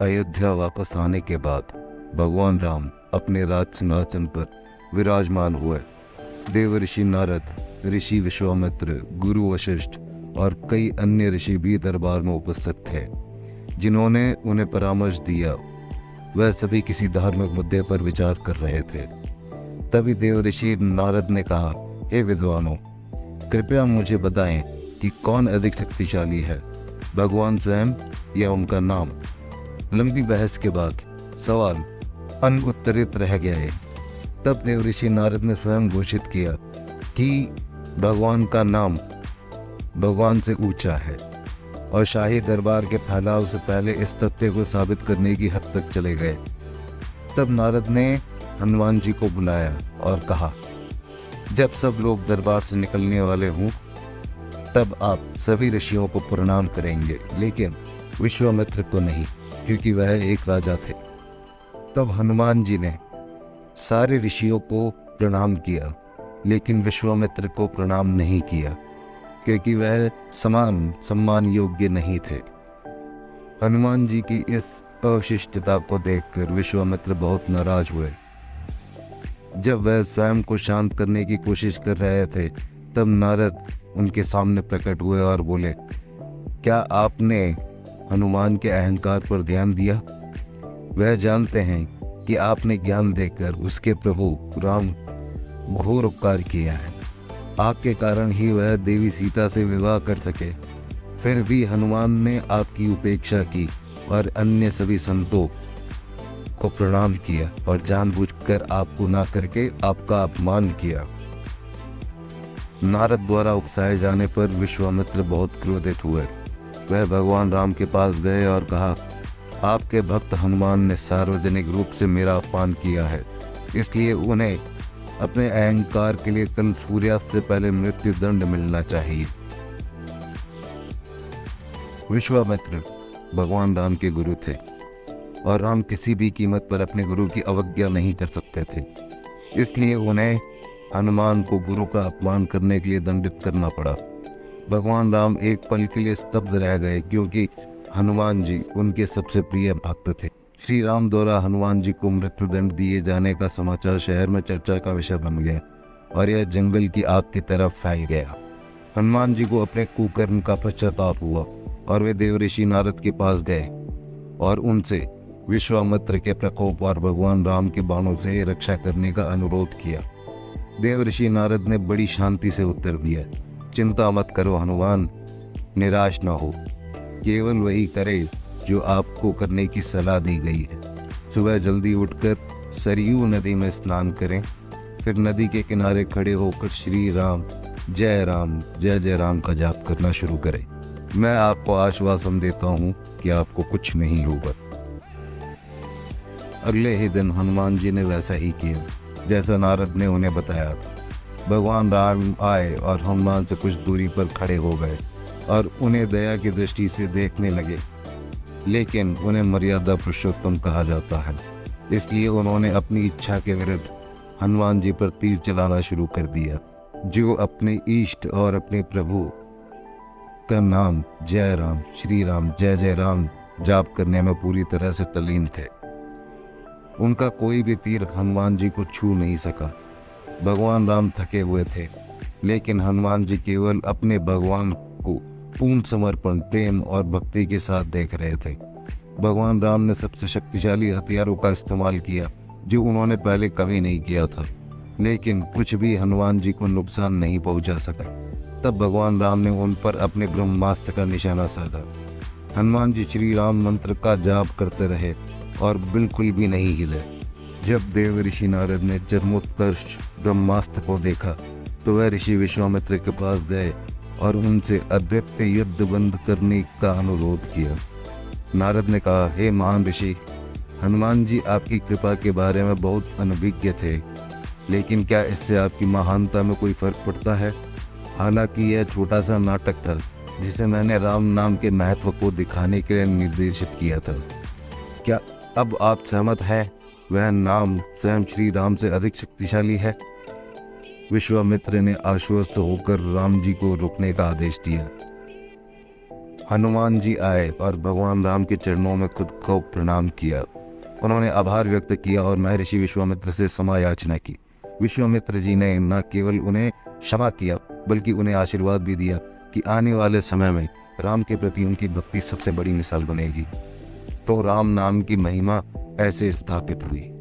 अयोध्या वापस आने के बाद भगवान राम अपने राज सिंहासन पर विराजमान हुए। देव ऋषि नारद, ऋषि विश्वामित्र, गुरु वशिष्ठ और कई अन्य ऋषि भी दरबार में उपस्थित थे, जिन्होंने उन्हें परामर्श दिया। वह सभी किसी धार्मिक मुद्दे पर विचार कर रहे थे। तभी देव ऋषि नारद ने कहा, हे विद्वानों, कृपया मुझे बताएं कि कौन अधिक शक्तिशाली है, भगवान स्वयं या उनका नाम। लंबी बहस के बाद सवाल अनउत्तरित रह गए। तब देव ऋषि नारद ने स्वयं घोषित किया कि भगवान का नाम भगवान से ऊंचा है, और शाही दरबार के फैलाव से पहले इस तथ्य को साबित करने की हद तक चले गए। तब नारद ने हनुमान जी को बुलाया और कहा, जब सब लोग दरबार से निकलने वाले हों तब आप सभी ऋषियों को प्रणाम करेंगे, लेकिन विश्वामित्र को नहीं, क्योंकि वह एक राजा थे। तब हनुमान जी ने सारे ऋषियों को प्रणाम किया, लेकिन विश्वामित्र को प्रणाम नहीं किया, क्योंकि वह समान सम्मान योग्य नहीं थे। हनुमान जी की इस अशिष्टता को देखकर विश्वामित्र बहुत नाराज हुए। जब वह स्वयं को शांत करने की कोशिश कर रहे थे, तब नारद उनके सामने प्रकट हुए और बोले, क्या आपने हनुमान के अहंकार पर ध्यान दिया? वह जानते हैं कि आपने ज्ञान देकर उसके प्रभु राम घोर उपकार किया है। आपके कारण ही वह देवी सीता से विवाह कर सके। फिर भी हनुमान ने आपकी उपेक्षा की और अन्य सभी संतों को प्रणाम किया और जानबूझकर आपको ना करके आपका अपमान किया। नारद द्वारा उकसाए जाने पर विश्वामित्र बहुत क्रोधित हुए। वह भगवान राम के पास गए और कहा, आपके भक्त हनुमान ने सार्वजनिक रूप से मेरा अपमान किया है, इसलिए उन्हें अपने अहंकार के लिए कल सूर्यास्त से पहले मृत्यु दंड मिलना चाहिए। विश्वामित्र भगवान राम के गुरु थे और राम किसी भी कीमत पर अपने गुरु की अवज्ञा नहीं कर सकते थे, इसलिए उन्हें हनुमान को गुरु का अपमान करने के लिए दंडित करना पड़ा। भगवान राम एक पल के लिए स्तब्ध रह गए, क्योंकि हनुमान जी उनके सबसे प्रिय भक्त थे। श्री राम द्वारा हनुमान जी को मृत्युदंड दिए जाने का समाचार शहर में चर्चा का विषय बन गया और यह जंगल की आग की तरफ फैल गया। हनुमान जी को अपने कुकर्म का पश्चाताप हुआ और वे देव ऋषि नारद के पास गए और उनसे विश्वामित्र के प्रकोप और भगवान राम के बाणों से रक्षा करने का अनुरोध किया। देव ऋषि नारद ने बड़ी शांति से उत्तर दिया, चिंता मत करो हनुमान, निराश न हो, केवल वही करे जो आपको करने की सलाह दी गई है। सुबह जल्दी उठकर सरयू नदी में स्नान करें, फिर नदी के किनारे खड़े होकर श्री राम जय जय राम का जाप करना शुरू करें। मैं आपको आश्वासन देता हूँ कि आपको कुछ नहीं होगा। अगले ही दिन हनुमान जी ने वैसा ही किया जैसा नारद ने उन्हें बताया था। भगवान राम आए और हनुमान से कुछ दूरी पर खड़े हो गए और उन्हें दया की दृष्टि से देखने लगे, लेकिन उन्हें मर्यादा पुरुषोत्तम कहा जाता है, इसलिए उन्होंने अपनी इच्छा के विरुद्ध हनुमान जी पर तीर चलाना शुरू कर दिया, जो अपने इष्ट और अपने प्रभु का नाम जय राम श्री राम जय जय राम जाप करने में पूरी तरह से तल्लीन थे। उनका कोई भी तीर हनुमान जी को छू नहीं सका। भगवान राम थके हुए थे, लेकिन हनुमान जी केवल अपने भगवान को पूर्ण समर्पण, प्रेम और भक्ति के साथ देख रहे थे। भगवान राम ने सबसे शक्तिशाली हथियारों का इस्तेमाल किया जो उन्होंने पहले कभी नहीं किया था, लेकिन कुछ भी हनुमान जी को नुकसान नहीं पहुंचा सका। तब भगवान राम ने उन पर अपने ब्रह्मास्त्र का निशाना साधा। हनुमान जी श्री राम मंत्र का जाप करते रहे और बिल्कुल भी नहीं हिले। जब देव ऋषि नारद ने जन्मोत्कर्ष ब्रह्मास्त्र को देखा तो वह ऋषि विश्वामित्र के पास गए और उनसे अद्वितीय युद्ध बंद करने का अनुरोध किया। नारद ने कहा, हे महान ऋषि, हनुमान जी आपकी कृपा के बारे में बहुत अनभिज्ञ थे, लेकिन क्या इससे आपकी महानता में कोई फर्क पड़ता है? हालांकि यह छोटा सा नाटक था जिसे मैंने राम नाम के महत्व को दिखाने के लिए निर्देशित किया था। क्या अब आप सहमत हैं वह नाम स्वयं श्री राम से अधिक शक्तिशाली है? विश्वामित्र ने आश्वस्त होकर राम जी को रोकने का आदेश दिया। हनुमान जी आए और भगवान राम के चरणों में खुद को प्रणाम किया। उन्होंने आभार व्यक्त किया और महर्षि विश्वामित्र से क्षमा याचना की। विश्वामित्र जी ने न केवल उन्हें क्षमा किया बल्कि उन्हें आशीर्वाद भी दिया कि आने वाले समय में राम के प्रति उनकी भक्ति सबसे बड़ी मिसाल बनेगी। तो राम नाम की महिमा ऐसे स्थापित हुई।